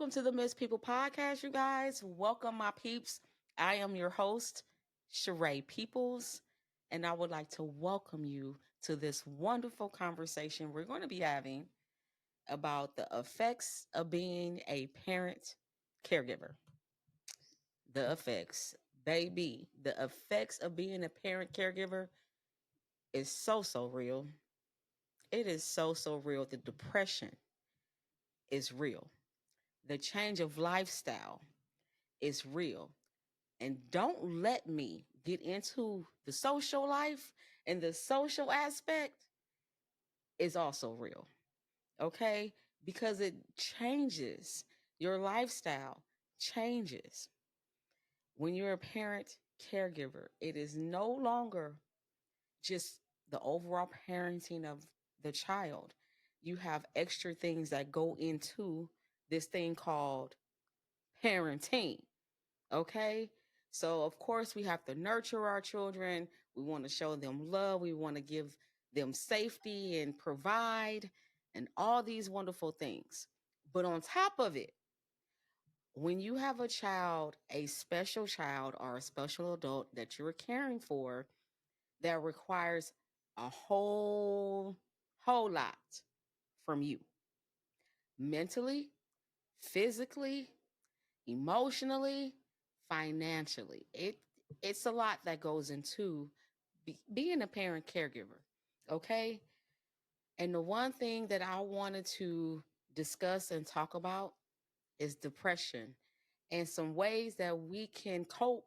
Welcome to the Miss People podcast, you guys. Welcome, my peeps. I am your host, Cheree Peoples, and I would like to welcome you to this wonderful conversation we're going to be having about the effects of being a parent caregiver. The effects, baby, the effects of being a parent caregiver is so real. It is so real. The depression is real. The change of lifestyle is real. And don't let me get into the social life, and the social aspect is also real. Okay? Because it changes. Your lifestyle changes. When you're a parent caregiver, it is no longer just the overall parenting of the child. You have extra things that go into this thing called parenting. Okay. So, of course, we have to nurture our children. We want to show them love. We want to give them safety and provide and all these wonderful things. But on top of it, when you have a child, a special child or a special adult that you're caring for that requires a whole lot from you mentally, physically, emotionally, financially. It's a lot that goes into being a parent caregiver, okay? And the one thing that I wanted to discuss and talk about is depression and some ways that we can cope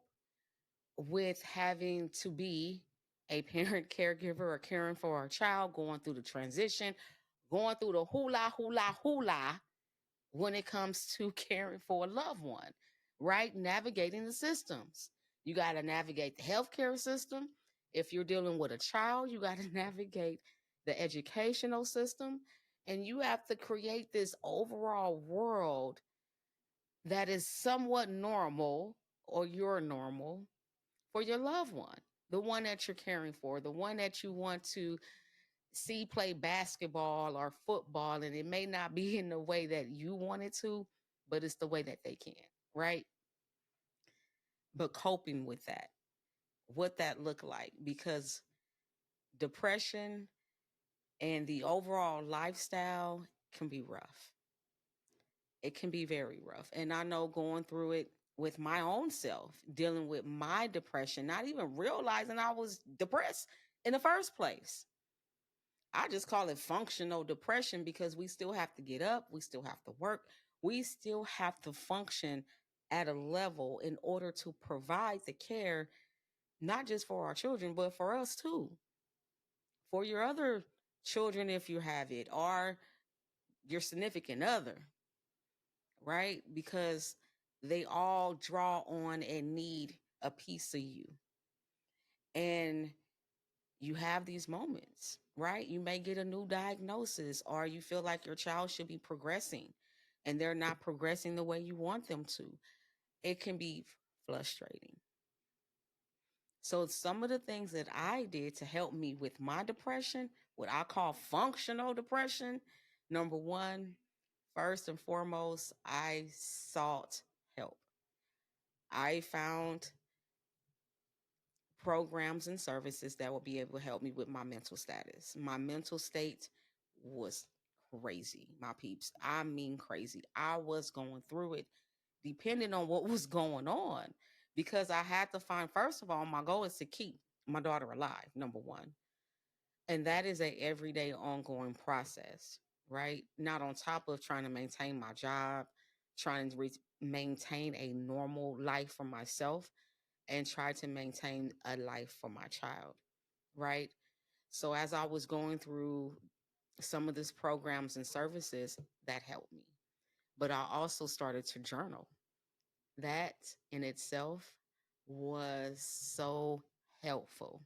with having to be a parent caregiver or caring for our child, going through the transition, going through the hula when it comes to caring for a loved one, right? Navigating the systems. You got to navigate the healthcare system. If you're dealing with a child, you got to navigate the educational system. And you have to create this overall world that is somewhat normal or you're normal for your loved one, the one that you're caring for, the one that you want to see play basketball or football, and it may not be in the way that you want it to, but it's the way that they can, right? But coping with that, what that look like, because depression and the overall lifestyle can be rough. It can be very rough. And I know going through it with my own self, dealing with my depression, not even realizing I was depressed in the first place. I just call it functional depression because we still have to get up, we still have to work, we still have to function at a level in order to provide the care, not just for our children, but for us too, for your other children if you have it, or your significant other, right? Because they all draw on and need a piece of you. And you have these moments, right? You may get a new diagnosis, or you feel like your child should be progressing and they're not progressing the way you want them to. It can be frustrating. So, some of the things that I did to help me with my depression, what I call functional depression, number one, first and foremost, I sought help. I found programs and services that will be able to help me with my mental status. My mental state was crazy, my peeps. I mean, crazy. I was going through it depending on what was going on because I had to find, first of all, my goal is to keep my daughter alive, number one. And that is a everyday ongoing process, right? Not on top of trying to maintain my job, trying to maintain a normal life for myself and try to maintain a life for my child, right? So as I was going through some of these programs and services, that helped me. But I also started to journal. That in itself was so helpful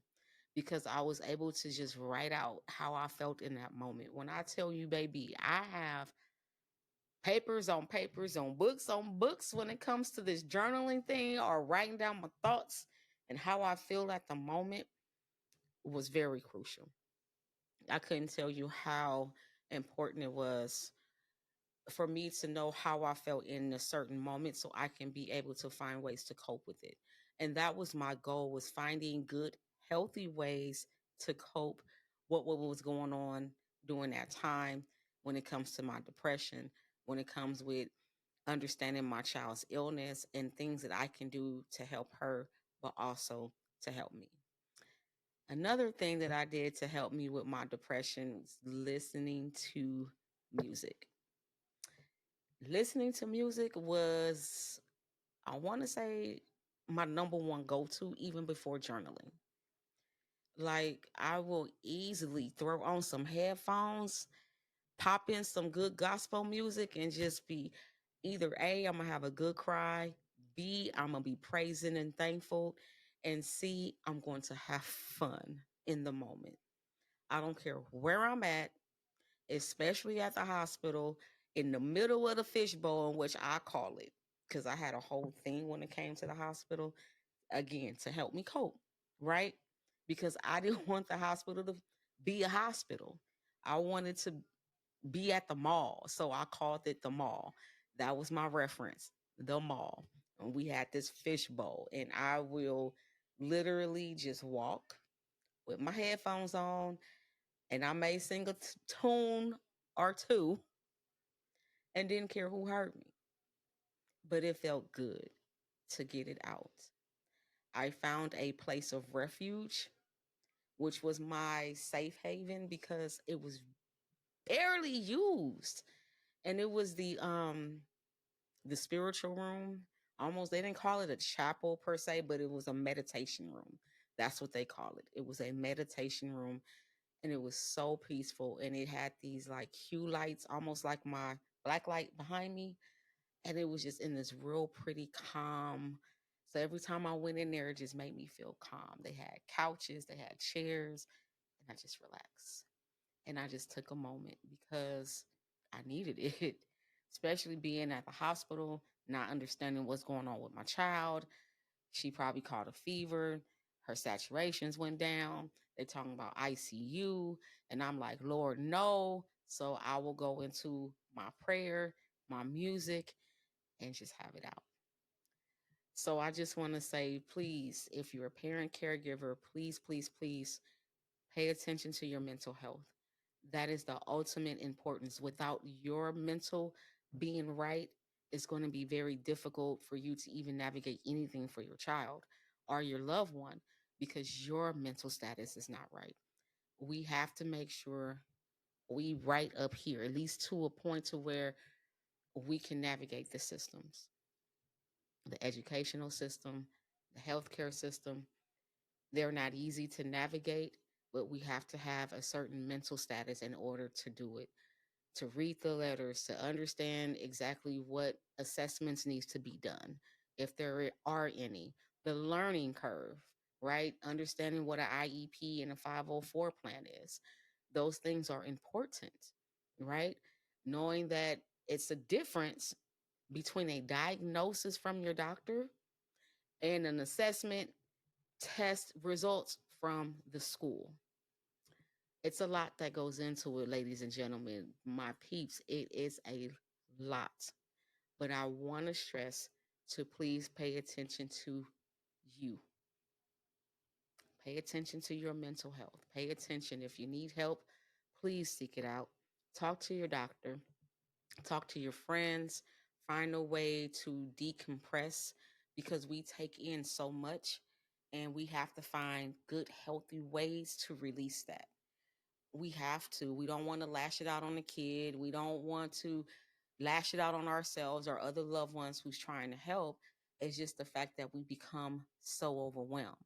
because I was able to just write out how I felt in that moment. When I tell you, baby, I have papers on books when it comes to this journaling thing or writing down my thoughts and how I feel at the moment was very crucial. I couldn't tell you how important it was for me to know how I felt in a certain moment so I can be able to find ways to cope with it. And that was my goal, was finding good, healthy ways to cope what was going on during that time when it comes to my depression, when it comes with understanding my child's illness and things that I can do to help her, but also to help me. Another thing that I did to help me with my depression was listening to music. Listening to music was, I want to say, my number one go to, even before journaling. Like, I will easily throw on some headphones, pop in some good gospel music, and just be either A, I'm going to have a good cry, B, I'm going to be praising and thankful, and C, I'm going to have fun in the moment. I don't care where I'm at, especially at the hospital, in the middle of the fishbowl, in which I call it, because I had a whole thing when it came to the hospital, again, to help me cope, right? Because I didn't want the hospital to be a hospital. I wanted to be at the mall. So I called it the mall. That was my reference, the mall. And we had this fishbowl, and I will literally just walk with my headphones on, and I may sing a tune or two and didn't care who heard me, but it felt good to get it out. I found a place of refuge, which was my safe haven because it was barely used. And it was the spiritual room. Almost, they didn't call it a chapel per se, but it was a meditation room. That's what they call it. It was a meditation room, and it was so peaceful, and it had these like hue lights, almost like my black light behind me, and it was just in this real pretty calm. So every time I went in there, it just made me feel calm. They had couches, they had chairs, and I just relaxed. And I just took a moment because I needed it, especially being at the hospital, not understanding what's going on with my child. She probably caught a fever. Her saturations went down. They're talking about ICU. And I'm like, Lord, no. So I will go into my prayer, my music, and just have it out. So I just want to say, please, if you're a parent caregiver, please, please, please pay attention to your mental health. That is the ultimate importance. Without your mental being right, it's going to be very difficult for you to even navigate anything for your child or your loved one because your mental status is not right. We have to make sure we right up here, at least to a point to where we can navigate the systems, the educational system, the healthcare system. They're not easy to navigate, but we have to have a certain mental status in order to do it, to read the letters, to understand exactly what assessments needs to be done, if there are any, the learning curve, right? Understanding what an IEP and a 504 plan is. Those things are important, right? Knowing that it's a difference between a diagnosis from your doctor and an assessment test results from the school. It's a lot that goes into it, ladies and gentlemen. My peeps, it is a lot. But I want to stress to please pay attention to you. Pay attention to your mental health. Pay attention. If you need help, please seek it out. Talk to your doctor, talk to your friends, find a way to decompress because we take in so much and we have to find good, healthy ways to release that. We have to. We don't want to lash it out on the kid. We don't want to lash it out on ourselves or other loved ones who's trying to help. It's just the fact that we become so overwhelmed,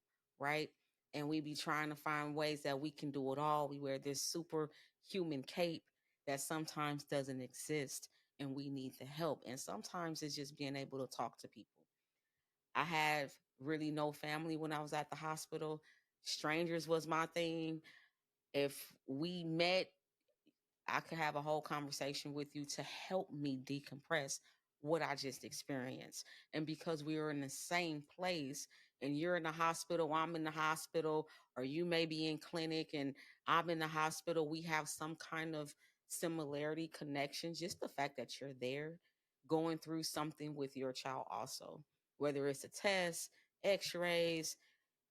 right? And we be trying to find ways that we can do it all. We wear this superhuman cape that sometimes doesn't exist, and we need the help. And sometimes it's just being able to talk to people. I have really no family when I was at the hospital. Strangers was my thing. If we met, I could have a whole conversation with you to help me decompress what I just experienced. And because we were in the same place and you're in the hospital, I'm in the hospital, or you may be in clinic and I'm in the hospital, we have some kind of similarity, connections, just the fact that you're there going through something with your child also, whether it's a test, x-rays,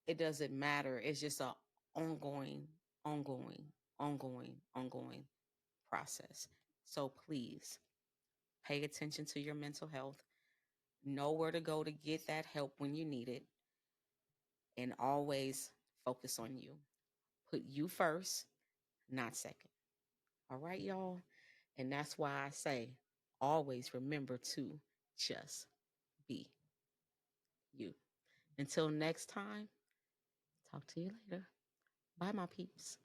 it doesn't matter. It's just a ongoing, ongoing, ongoing process. So please pay attention to your mental health. Know where to go to get that help when you need it, and always focus on you. Put you first, not second. All right, y'all? And that's why I say always remember to just be you. Until next time, talk to you later. Bye, my peeps.